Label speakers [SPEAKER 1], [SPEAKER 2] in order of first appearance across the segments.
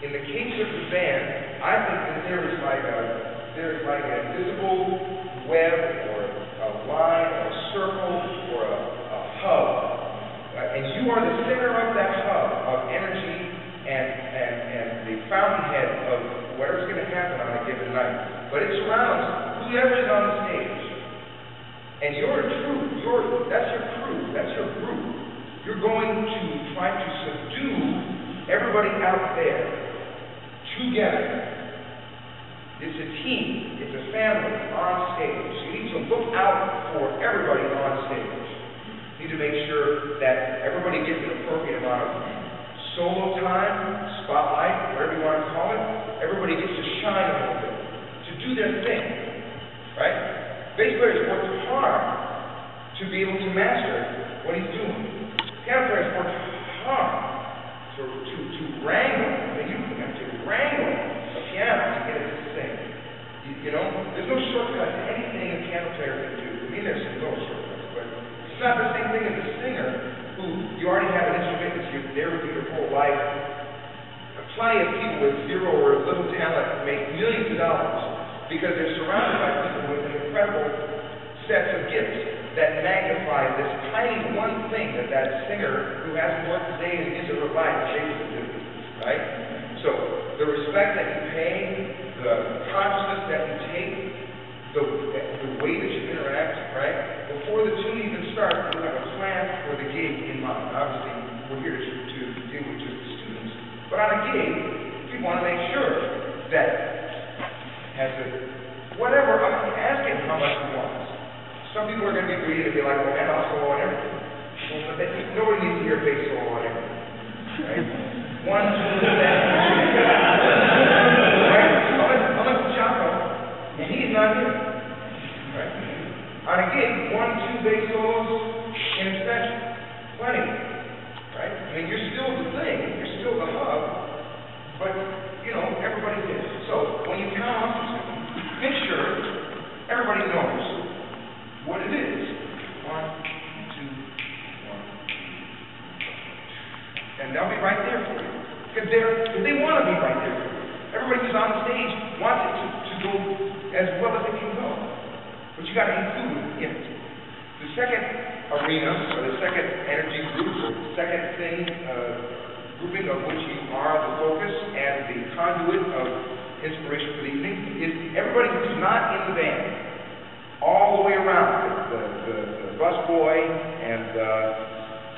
[SPEAKER 1] In the case of the band, I think that there is like an invisible web or a line or a circle or a hub. And you are the center of that hub of energy and the fountainhead of whatever's going to happen on a given night. But it surrounds whoever is on the stage. And your crew, that's your crew, that's your group. You're going to try to subdue everybody out there together. It's a team, it's a family on stage. You need to look out for everybody on stage. You need to make sure that everybody gets an appropriate amount of solo time, spotlight, whatever you want to call it. Everybody gets to shine a little bit, to do their thing, right? Bass players work hard to be able to master what he's doing. Piano players work hard to wrangle, to wrangle a piano to get it to sing. You know, there's no shortcut to anything a piano player can do. I mean, there's no shortcuts, but it's not the same thing as a singer who you already have an instrument that's there with you your whole life. Plenty of people with zero or little talent make millions of dollars because they're surrounded by people with incredible sets of gifts that magnify this tiny one thing that singer who hasn't worked a day in his or her life is able to do, right? So the respect that you pay, the consciousness that you take, the way that you interact, right? Before the tune even starts, you have a plan for the gig in mind. Obviously, we're here to deal with just the students, but on a gig, you want to make sure that whatever, ask him how much he wants. Some people are going to be greedy and be like, well, man, I'll solo on everything. Well, nobody needs to hear bass solo on everything. Right? One, two, right? Unless it's Chaco, and he's not here. Right? On a gig, 1, 2 bass solos in a session. Plenty. Right? I mean, you're still the thing, you're still the hub, but, you know, everybody's there. So, when you count off the system, make sure everybody knows what it is. 1, 2, 1, 2. And they'll be right there for you. Because they want to be right there for you. Everybody who's on the stage wants it to go as well as it can go. But you got to include in it. The second arena, or the second energy group, or the second thing, grouping of which you are the focus and the conduit of inspiration for the evening, is everybody who's not in the band. All the way around, the bus boy and the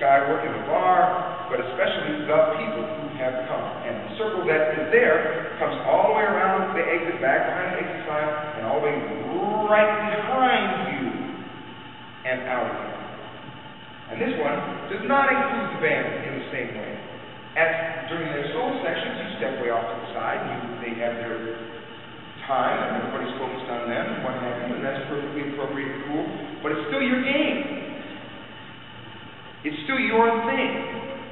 [SPEAKER 1] guy working the bar, but especially the people who have come. And the circle that is there comes all the way around the exit, back behind the exit sign, and all the way right behind you and out again. And this one does not include the band in the same way. During their solo sections, you step way off to the side, they have their time, and everybody's focused on them and what have you, and that's perfectly appropriate and cool, but it's still your game. It's still your thing.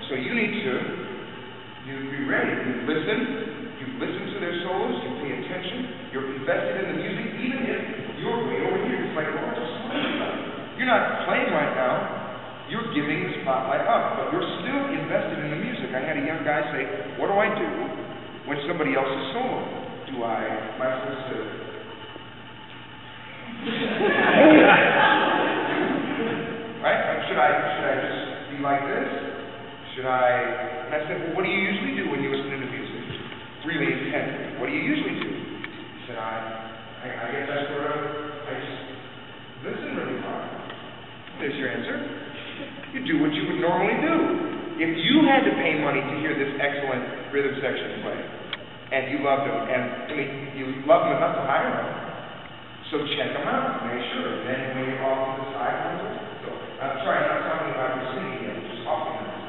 [SPEAKER 1] So you need to be ready. You listen to their solos, you pay attention, you're invested in the music, even if you're way over here. It's like, oh, you're not playing right now, you're giving the spotlight up, but you're still invested in the music. I had a young guy say, what do I do when somebody else is soloing? Am I supposed to? Right? Should I just be like this? And I said, well, what do you usually do when you listen to music? Really intently. What do you usually do? He said, I guess I just listen really hard. There's your answer. You do what you would normally do. If you had to pay money to hear this excellent rhythm section play, and you loved them, and I mean, you loved them enough to hire them. So check them out, make sure. Then when you're off to the side, so I'm sorry, I'm not talking about your singing, I'm just talking about it.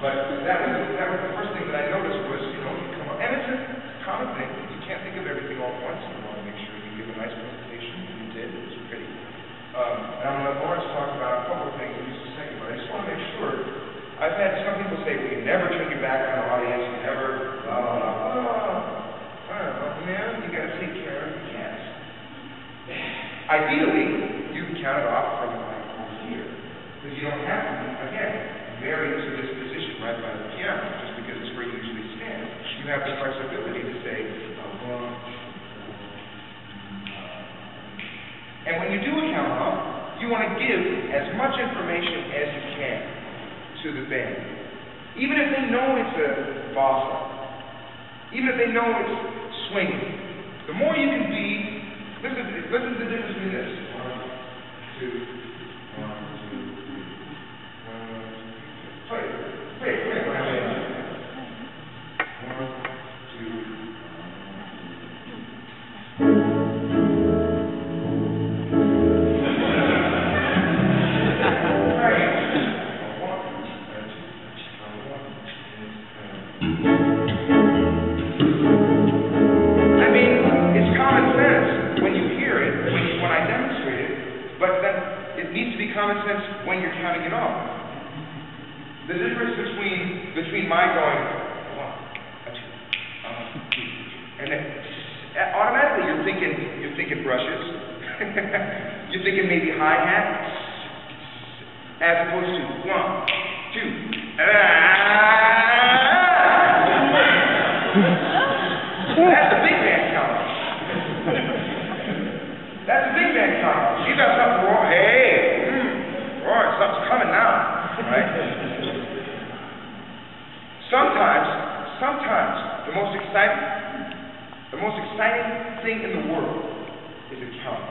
[SPEAKER 1] But that was the first thing that I noticed was, you know, you come up, and it's a common thing. You can't think of everything all at once. You want to make sure you give a nice presentation, and you did. It was pretty. And I'm going to let Lawrence talk about a couple of things in just a second, but I just want to make sure. I've had some people say, well, you never turn your back on the audience, you never, blah, blah, blah. Man, you got to take care of the cats. Ideally, you can count to the band. Even if they know it's a bossa, even if they know it's swinging, the more you can be, listen to the difference between this. 1, 2, 1, 2, 3. Play. Common sense when you're counting it off. The difference between my going 1, 2, 3, and then automatically you're thinking brushes, you're thinking maybe hi-hat, as opposed to 1, 2. That's a big man count. That's a big man count. You got something wrong. Hey. Something's coming now, right? Sometimes the most exciting thing in the world is a count.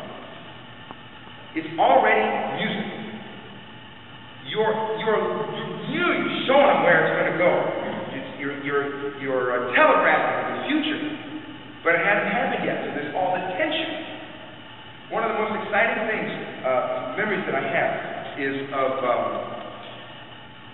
[SPEAKER 1] It's already music. You're showing them where it's going to go. You're telegraphing the future, but it hasn't happened yet. So there's all the tension. One of the most exciting things, memories that I have, is of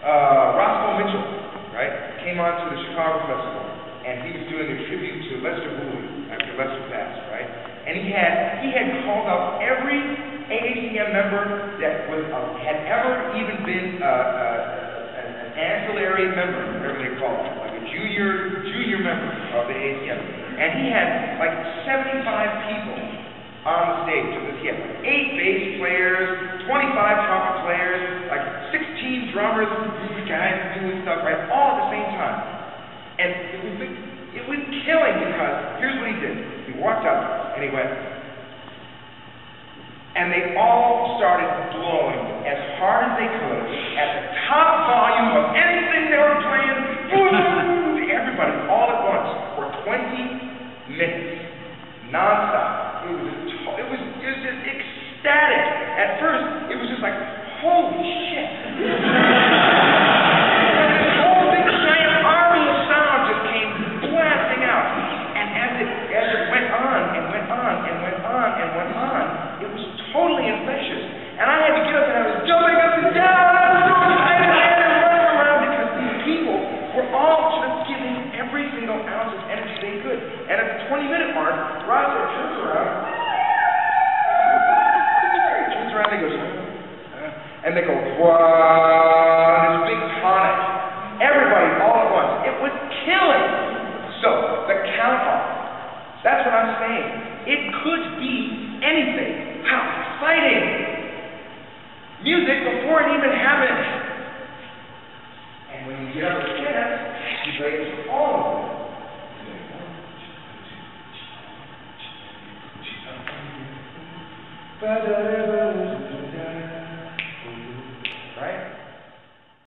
[SPEAKER 1] Roscoe Mitchell, right? Came on to the Chicago Festival, and he was doing a tribute to Lester Bowie after Lester passed, right? And he had called up every AACM member that had ever even been an ancillary member, whatever they call it, like a junior member of the AACM. And he had like 75 people on the stage. He had 8 bass players, 25 trumpet players, like 16 drummers, guys doing stuff, right, all at the same time. And it was killing because here's what he did. He walked up and he went, and they all started blowing as hard as they could at the top volume of anything they were playing. Everybody all at once for 20 minutes, nonstop. It was just ecstatic. At first, it was just like, holy shit. This whole big giant army of sound just came blasting out. And as it went on and went on and went on and went on, it was totally infectious. And I had to get up and I was jumping up and down. I was so excited. I had to run around because these people were all just giving every single ounce of energy they could. And at the 20-minute mark, Roger turns around. He goes, and they go, wow, this big tonic. Everybody all at once. It was killing. So, the count-off. That's what I'm saying. It could be anything. How exciting. Music before it even happened. And when you get up the chance, you play it for all of them. But